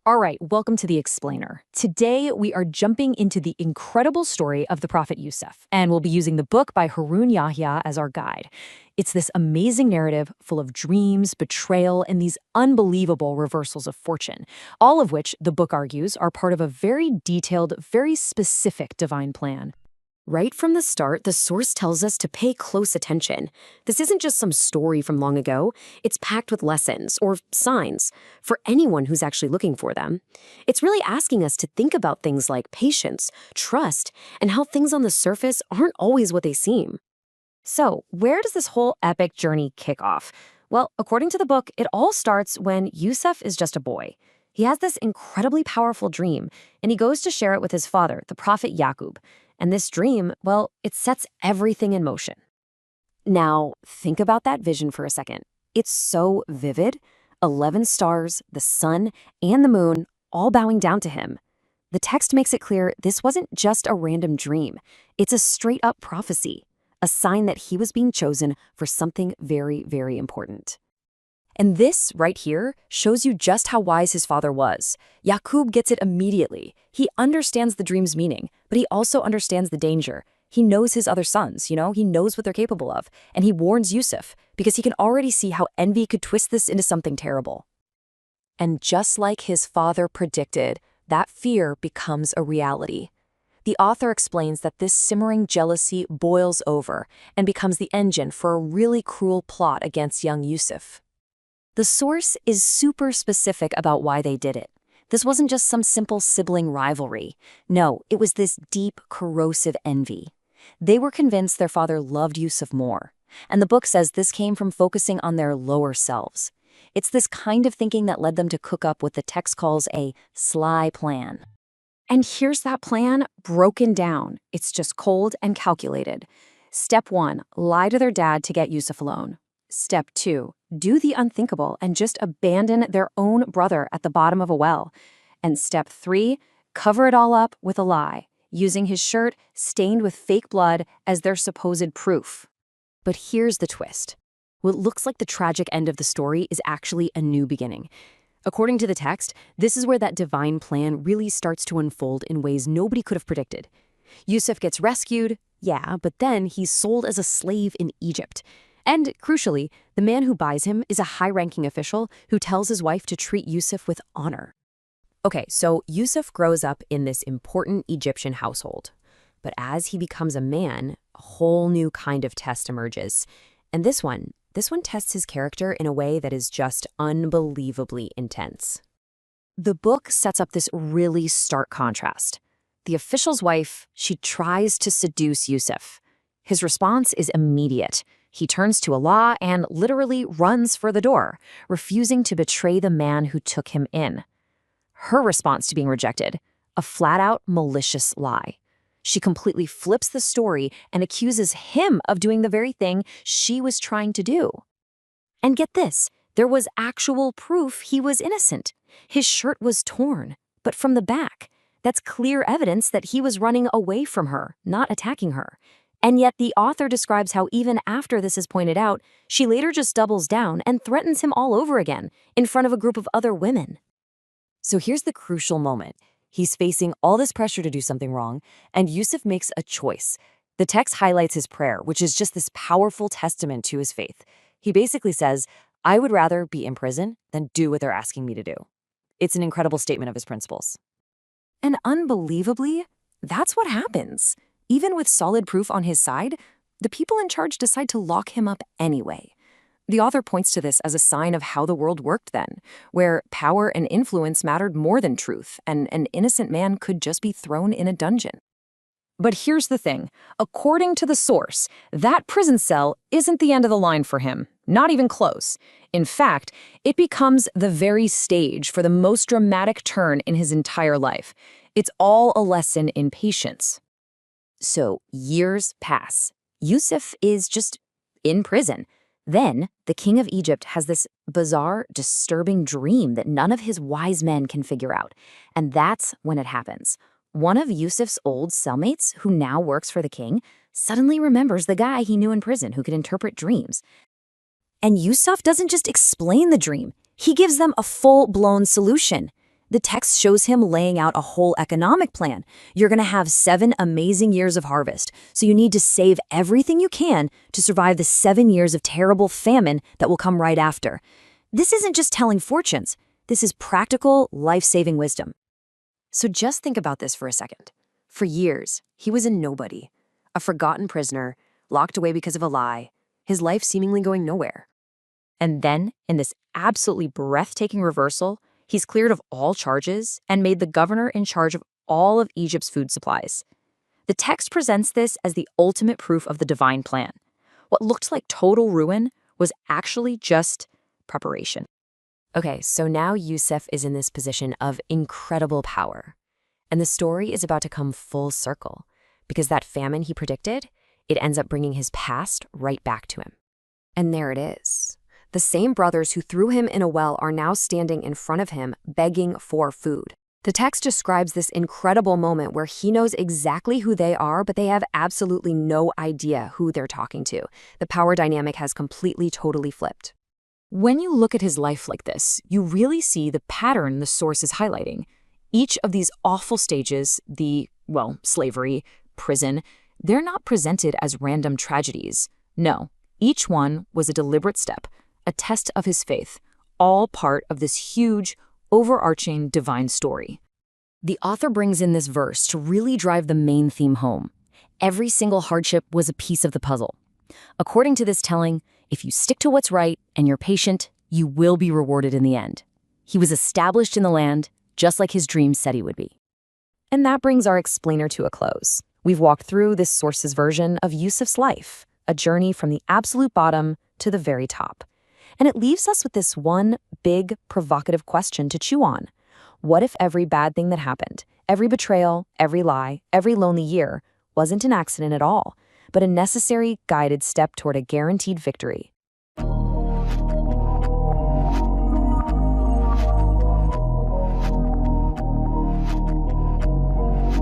All right, welcome to The Explainer. Today, we are jumping into the incredible story of the Prophet Yusuf, and we'll be using the book by Harun Yahya as our guide. It's this amazing narrative full of dreams, betrayal, and these unbelievable reversals of fortune, all of which, the book argues, are part of a very detailed, very specific divine plan. Right from the start, the source tells us to pay close attention. This isn't just some story from long ago. It's packed with lessons or signs for anyone who's actually looking for them. It's really asking us to think about things like patience, trust, and how things on the surface aren't always what they seem. So, where does this whole epic journey kick off? Well, according to the book, it all starts when Yusuf is just a boy. He has this incredibly powerful dream, and he goes to share it with his father, the Prophet Yaqub. And this dream, well, it sets everything in motion. Now, think about that vision for a second. It's so vivid. 11 stars, the sun, and the moon all bowing down to him. The text makes it clear this wasn't just a random dream. It's a straight-up prophecy, a sign that he was being chosen for something very, very important. And this, right here, shows you just how wise his father was. Yaqub gets it immediately. He understands the dream's meaning, but he also understands the danger. He knows his other sons, he knows what they're capable of. And he warns Yusuf, because he can already see how envy could twist this into something terrible. And just like his father predicted, that fear becomes a reality. The author explains that this simmering jealousy boils over and becomes the engine for a really cruel plot against young Yusuf. The source is super specific about why they did it. This wasn't just some simple sibling rivalry. No, it was this deep, corrosive envy. They were convinced their father loved Yusuf more. And the book says this came from focusing on their lower selves. It's this kind of thinking that led them to cook up what the text calls a sly plan. And here's that plan broken down. It's just cold and calculated. Step 1, lie to their dad to get Yusuf alone. Step 2, do the unthinkable and just abandon their own brother at the bottom of a well. And step 3, cover it all up with a lie, using his shirt stained with fake blood as their supposed proof. But here's the twist. What looks like the tragic end of the story is actually a new beginning. According to the text, this is where that divine plan really starts to unfold in ways nobody could have predicted. Yusuf gets rescued, yeah, but then he's sold as a slave in Egypt. And, crucially, the man who buys him is a high-ranking official who tells his wife to treat Yusuf with honor. Okay, so Yusuf grows up in this important Egyptian household. But as he becomes a man, a whole new kind of test emerges. And this one tests his character in a way that is just unbelievably intense. The book sets up this really stark contrast. The official's wife, she tries to seduce Yusuf. His response is immediate. He turns to Allah and literally runs for the door, refusing to betray the man who took him in. Her response to being rejected, a flat-out malicious lie. She completely flips the story and accuses him of doing the very thing she was trying to do. And get this, there was actual proof he was innocent. His shirt was torn, but from the back. That's clear evidence that he was running away from her, not attacking her. And yet the author describes how even after this is pointed out, she later just doubles down and threatens him all over again in front of a group of other women. So here's the crucial moment. He's facing all this pressure to do something wrong, and Yusuf makes a choice. The text highlights his prayer, which is just this powerful testament to his faith. He basically says, I would rather be in prison than do what they're asking me to do. It's an incredible statement of his principles. And unbelievably, that's what happens. Even with solid proof on his side, the people in charge decide to lock him up anyway. The author points to this as a sign of how the world worked then, where power and influence mattered more than truth, and an innocent man could just be thrown in a dungeon. But here's the thing. According to the source, that prison cell isn't the end of the line for him, not even close. In fact, it becomes the very stage for the most dramatic turn in his entire life. It's all a lesson in patience. So years pass. Yusuf is just in prison. Then the king of Egypt has this bizarre, disturbing dream that none of his wise men can figure out. And that's when it happens. One of Yusuf's old cellmates, who now works for the king, suddenly remembers the guy he knew in prison who could interpret dreams. And Yusuf doesn't just explain the dream. He gives them a full-blown solution. The text shows him laying out a whole economic plan. You're going to have 7 amazing years of harvest, so you need to save everything you can to survive the 7 years of terrible famine that will come right after. This isn't just telling fortunes. This is practical, life-saving wisdom. So just think about this for a second. For years, he was a nobody, a forgotten prisoner, locked away because of a lie, his life seemingly going nowhere. And then, in this absolutely breathtaking reversal, he's cleared of all charges and made the governor in charge of all of Egypt's food supplies. The text presents this as the ultimate proof of the divine plan. What looked like total ruin was actually just preparation. Okay, so now Yusuf is in this position of incredible power. And the story is about to come full circle, because that famine he predicted, it ends up bringing his past right back to him. And there it is. The same brothers who threw him in a well are now standing in front of him, begging for food. The text describes this incredible moment where he knows exactly who they are, but they have absolutely no idea who they're talking to. The power dynamic has completely, totally flipped. When you look at his life like this, you really see the pattern the source is highlighting. Each of these awful stages, slavery, prison, they're not presented as random tragedies. No, each one was a deliberate step, a test of his faith, all part of this huge, overarching divine story. The author brings in this verse to really drive the main theme home. Every single hardship was a piece of the puzzle. According to this telling, if you stick to what's right and you're patient, you will be rewarded in the end. He was established in the land, just like his dreams said he would be. And that brings our explainer to a close. We've walked through this source's version of Yusuf's life, a journey from the absolute bottom to the very top. And it leaves us with this one big, provocative question to chew on. What if every bad thing that happened, every betrayal, every lie, every lonely year, wasn't an accident at all, but a necessary, guided step toward a guaranteed victory?